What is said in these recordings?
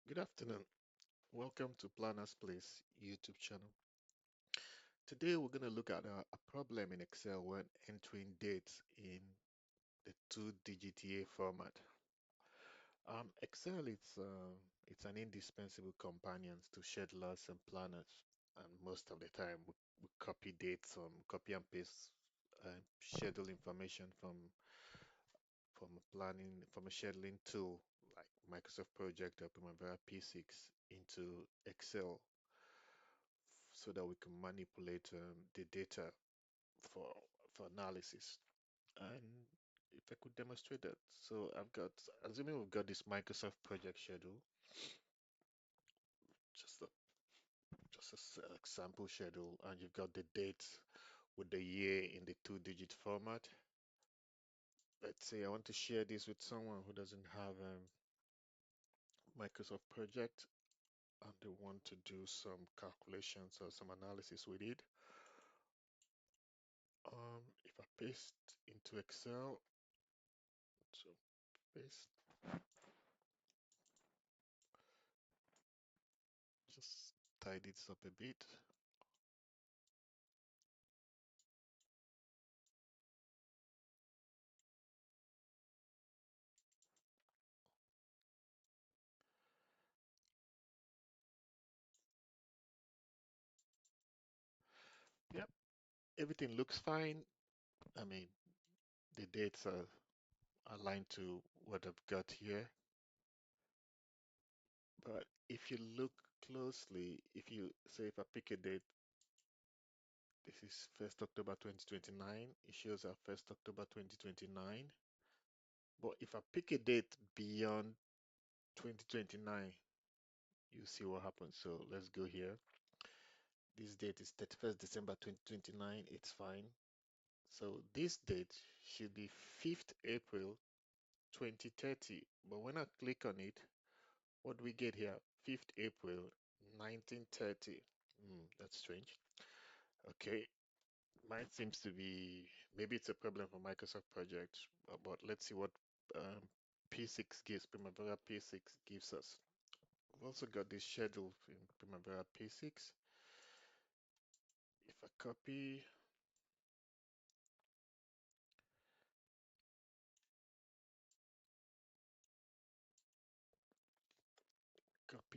Good afternoon. Welcome to Planner's Place YouTube channel. Today we're going to look at a problem in Excel when entering dates in the two-digit year format. Excel it's an indispensable companion to schedulers and planners, and most of the time we copy dates, copy and paste schedule information from a scheduling tool like Microsoft Project or Primavera P6 into Excel so that we can manipulate the data for for analysis. And if I could demonstrate that, so assuming we've got this Microsoft project schedule, just a example schedule, and you've got the dates with the year in the two-digit format. Let's say I want to share this with someone who doesn't have Microsoft project and they want to do some calculations or some analysis with it. If I paste into Excel, so paste, just tidy this up a bit. Yep, everything looks fine. I mean, the dates are aligned to what I've got here. But if you look closely, if you say if I pick a date, this is 1st October 2029, it shows up 1st October 2029. But if I pick a date beyond 2029, you see what happens. So let's go here. This date is 31st December 2029. It's fine. So this date should be 5th April 2030. But when I click on it, what do we get here? 5th April 1930. That's strange. Okay, mine seems to be maybe it's a problem for Microsoft project, but let's see what um, P6 gives, Primavera P6 gives us. We've also got this schedule in Primavera P6. If I copy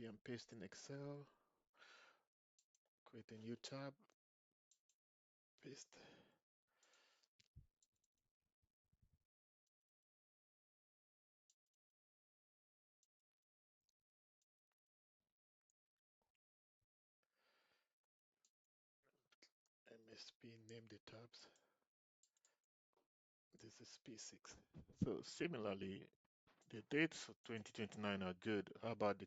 and paste in Excel, create a new tab, paste. MSP, name the tabs. This is P6. So similarly, the dates for 2029 are good. How about the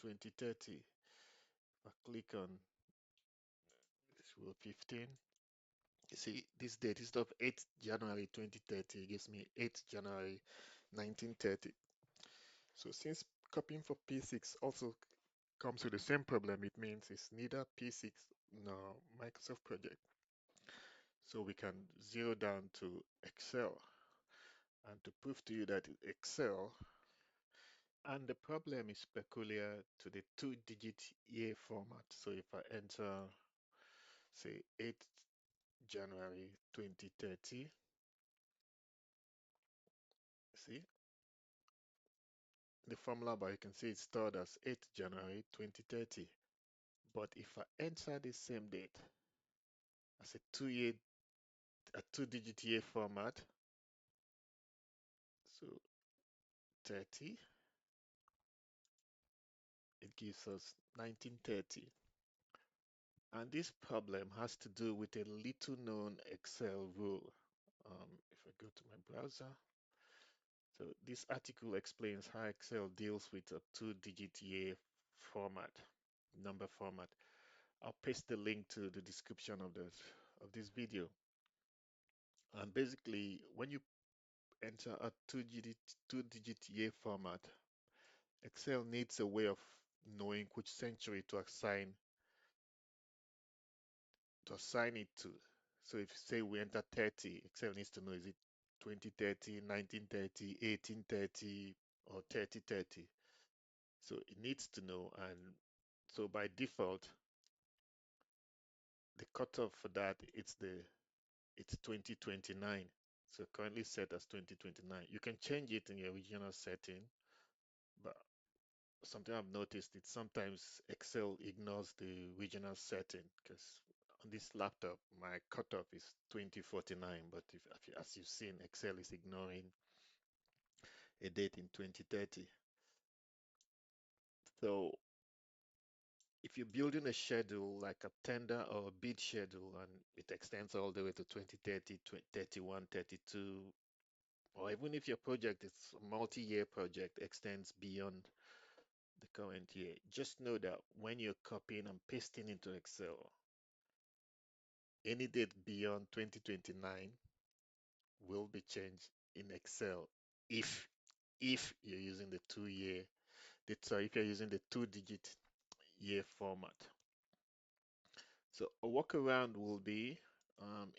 2030? If I click on this row 15, you see this date instead of 8th January 2030, it gives me 8th January 1930. So since copying for P6 also comes with the same problem, it means it's neither P6 nor Microsoft Project. So we can zero down to Excel and to prove to you that Excel and the problem is peculiar to the two-digit year format. So if I enter, say, 8th January 2030, see, the formula bar, you can see it's stored as 8th January 2030. But if I enter the same date as a two-digit year format, so 30, it gives us 1930. And this problem has to do with a little known Excel rule. If I go to my browser, so this article explains how Excel deals with a two-digit year format, number format. I'll paste the link to the description of this video. And basically, when you enter a two-digit year format, Excel needs a way of knowing which century to assign it to. So if say we enter 30, Excel needs to know is it 2030, 1930, 1830, or 3030. So it needs to know, and so by default, the cutoff for that it's 2029. So currently set as 2029. You can change it in your original setting, but something I've noticed is sometimes Excel ignores the original setting because on this laptop my cutoff is 2049, but as you've seen, Excel is ignoring a date in 2030. So if you're building a schedule like a tender or a bid schedule and it extends all the way to 2030, 2031, 32, or even if your project is a multi-year project extends beyond the current year, just know that when you're copying and pasting into Excel, any date beyond 2029 will be changed in Excel if you're using the sorry, if you're using the two-digit year format. So a workaround will be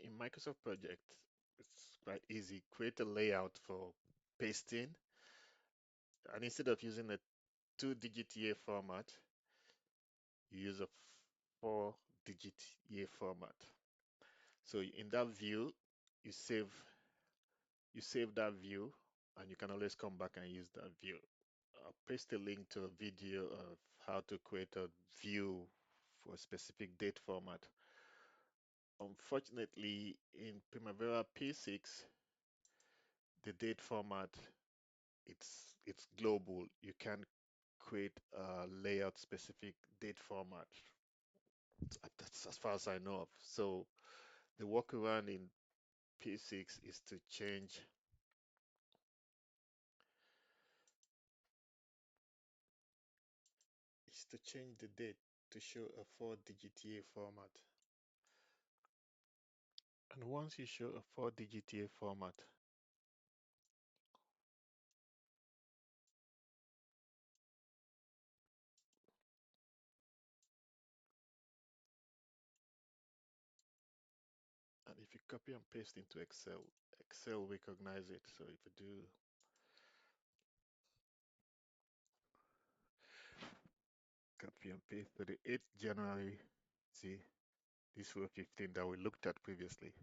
in Microsoft Project, it's quite easy. Create a layout for pasting, and instead of using a two-digit year format, you use a four-digit year format. So in that view, you save that view, and you can always come back and use that view. I'll paste a link to a video of how to create a view for a specific date format. Unfortunately, in Primavera P6, the date format it's global. You can't create a layout specific date format. That's as far as I know of. So the workaround in P6 is to change the date to show a four-digit year format. And once you show a four-digit year format, and if you copy and paste into Excel, Excel recognize it. So if you do copy and paste to the 8th January, see this row 15 that we looked at previously,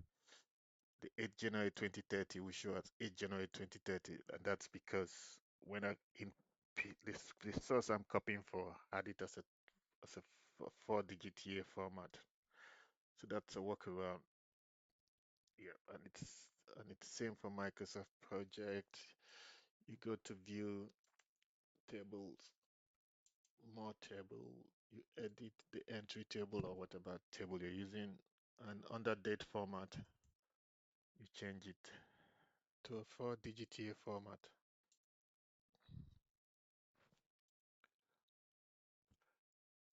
the 8th January 2030 will show as 8th January 2030, and that's because when I in this source I'm copying for had it as a four-digit year format. So that's a workaround. Yeah, and it's same for Microsoft Project. You go to view tables, more table, you edit the entry table or whatever table you're using, and under date format, you change it to a four-digit year format.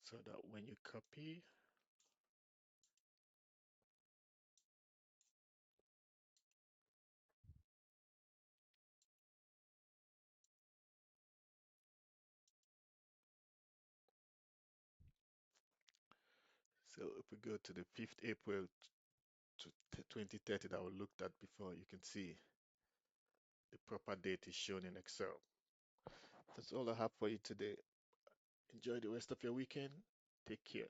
So that when you copy, so if we go to the 5th April to 2030 that we looked at before, you can see the proper date is shown in Excel. That's all I have for you today. Enjoy the rest of your weekend. Take care.